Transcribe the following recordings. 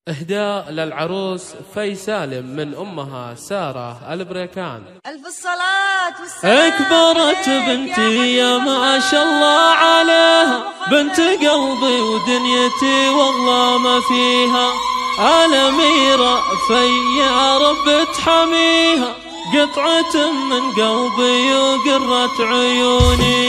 إهداء للعروس في سالم من أمها سارة البريكان. ألف الصلاة والسلام. أكبرت بنتي يا ما شاء الله عليها، بنت قلبي ودنيتي والله ما فيها، الأميرة في يا رب تحميها، قطعة من قلبي وقرة عيوني.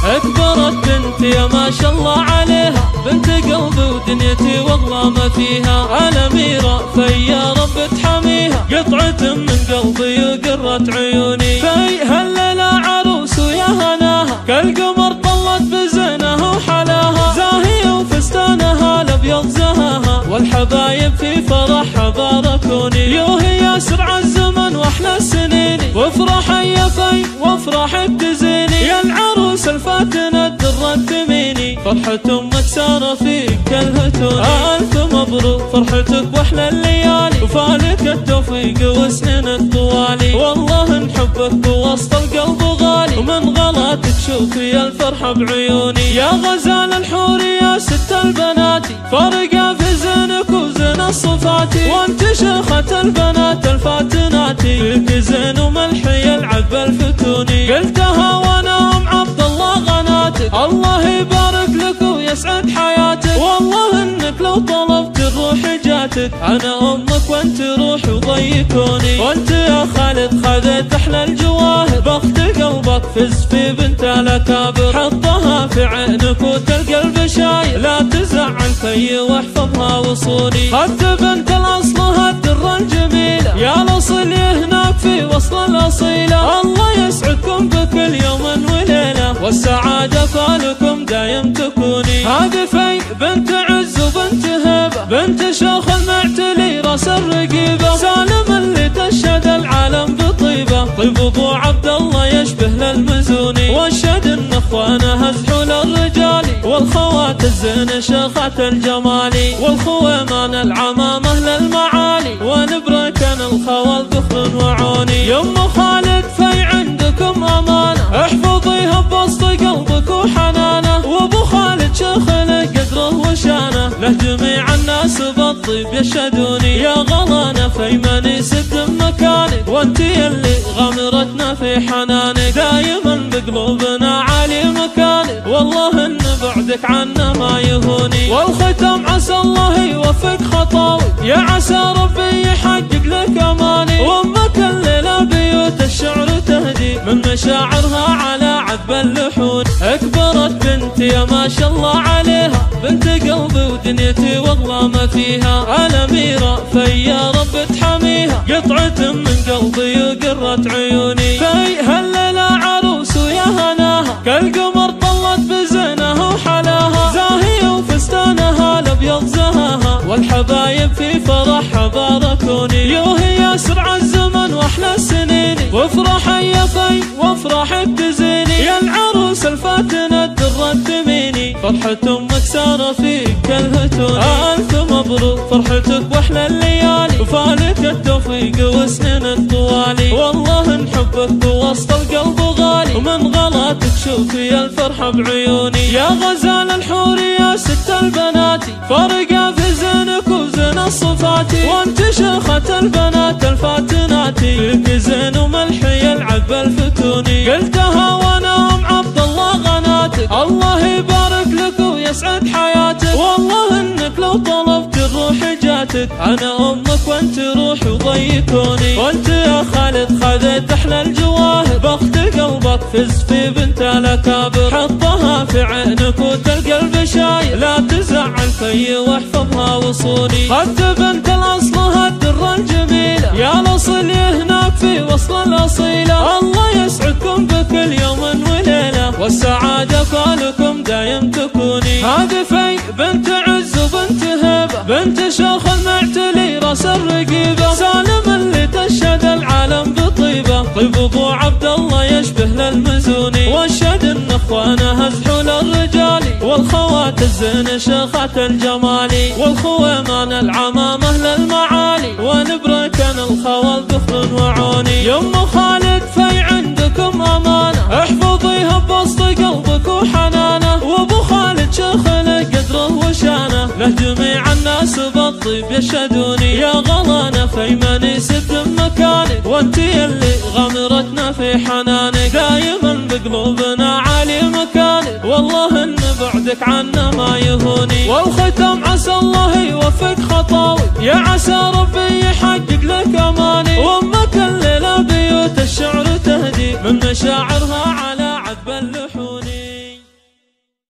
أكبرت بنتي يا ما شاء الله عليها، بنت قلبي ودنيتي والله ما فيها، الأميرة في يا رب تحميها، قطعة من قلبي وقرة عيوني. في هالليلة عروس ويا هناها، كالقمر طلت بزينها وحلاها، زاهية وفستانها الأبيض زهاها، والحبايب في فرحها باركوني. يوهي يا سرع الزمن واحلى السنين، وافرح يا في وافرحك تزيني، يا العروس الفاتنة الدرة تميني، فرحة امك سارة فيك كالهتوني. ألف مبروك فرحتك واحلى الليالي، وفالك التوفيق وسنينك طوالي، والله نحبك ووسط القلب غالي، ومن غلاتك شوفي الفرحة بعيوني. يا غزال الحور يا ست البنات، فرقة في زينك وزين الصفاتي، وانت شيخة البنات الفاتنات، فيك زين وملحي العب الفتوني. قلتها وانا ام عبد الله غناتك، الله يبارك لك ويسعد حياتك، والله انك لو طلبت الروح جاتك، انا امك وانت روح وضيكوني. وانت يا خالد خذيت احلى الجواهر، بخت قلبك فز في بنت الاكابر، حطها في عينك وتلقى البشاير، لا تزعل في واحفظها وصوني. خذت بنت الاصل هالدرة الجميلة، يا الاصل هناك في وصل الاصيلة، الله يسعدكم بكل يوم وليلة، والسعادة فالكم دايم تكوني. هذه في بنت عز وبنت هبة، بنت شيخ المعتلي راس الرقيبة، سالم اللي تشهد العالم بطيبة، طيب ابو عبد الله يشبه للمزوني، واشهد ان اخوانها زحول الرجالي، والخوات الزين شيخات الجمالي، والخويمان العمامة للمعالي، ونبركن الخوال ذخر وعوني. يم خالد في عندكم امانة، احفظيها بوسط قلبك وحنانه، وابو خالد شيخ له قدره وشانه، له جميع الناس بالطيب يشهدوني. يا غلانه في من يسد مكانك، وانت يلي غمرتنا في حنانك، دايما بقلوبنا عالي مكانك، والله ان بعدك عنا ما يهوني. والختم عسى الله يوفق خطاوي، يا عسى ربي يحقق لك اماني، وامك الليله بيوت الشعر تهدي، من مشاعرها على عذب اللحون. اكبرت بنتي يا ما شاء الله عليها، بنت قلبي ودنيتي والله ما فيها، الأميرة في يا رب تحميها، قطعة من قلبي وقرة عيوني. في هالليلة عروس ويا هناها، كالقمر طلت بزينها وحلاها، زاهية وفستانها الأبيض زهاها، والحبايب في فرحها باركوني. يوهي يا سرع الزمن واحلى السنين، وافرح يا في وافرحك تزيني، يا العروس الفاتنة الدرة تميني، فرحة امك سارة فيك كالهتوني. ألف مبروك فرحتك واحلى الليالي، وفالك التوفيق وسنينك طوالي، والله نحبك ووسط القلب غالي، ومن غلاتك شوفي الفرحة بعيوني. يا غزال الحور يا ست البنات، فرقة في زينك وزين الصفاتي، وانت شيخة البنات الفاتنات، فيك زين وملحي العب الفتوني. قلتها وانا ام عبد الله غناتك، الله يبارك لك ويسعد حياتك، والله انك لو طلبت الروح جاتك، انا امك وانت روح وضيكوني. وانت يا خالد خذيت احلى الجواهر، بخت قلبك فز في بنت الاكابر، حطها في عينك وتلقى البشاير، لا تزعل في واحفظها وصوني. خذت بنت الاصل هالدرة الجميلة، يا الاصل هناك في وصل الاصيلة، الله يسعدكم بكل يوم وليلة، والسعادة فالكم دايم تكوني. هذه في بنت عز وبنت هبة، بنت شيخ المعتلي راس الرقيبة، سالم اللي تشهد العالم بطيبة، طيب ابو عبد الله يشبه للمزوني، واشهد ان اخوانها زحول الرجالي، والخوات الزين شيخات الجمالي، والخويمان العمامة للمعالي، ونبركن الخوال ذخر وعوني. يم خالد في عندكم امانة، احفظيها بوسط قلبك وحنانه، وابو خالد شيخ له قدره وشانه، له جميع الناس والناس بالطيب يشهدوني، يا غلانا في من يسد مكانك، وانت يلي غمرتنا في حنانك، دايما بقلوبنا عالي مكانك، والله ان بعدك عنا ما يهوني. والختم عسى الله يوفق خطاوي، يا عسى ربي يحقق لك اماني.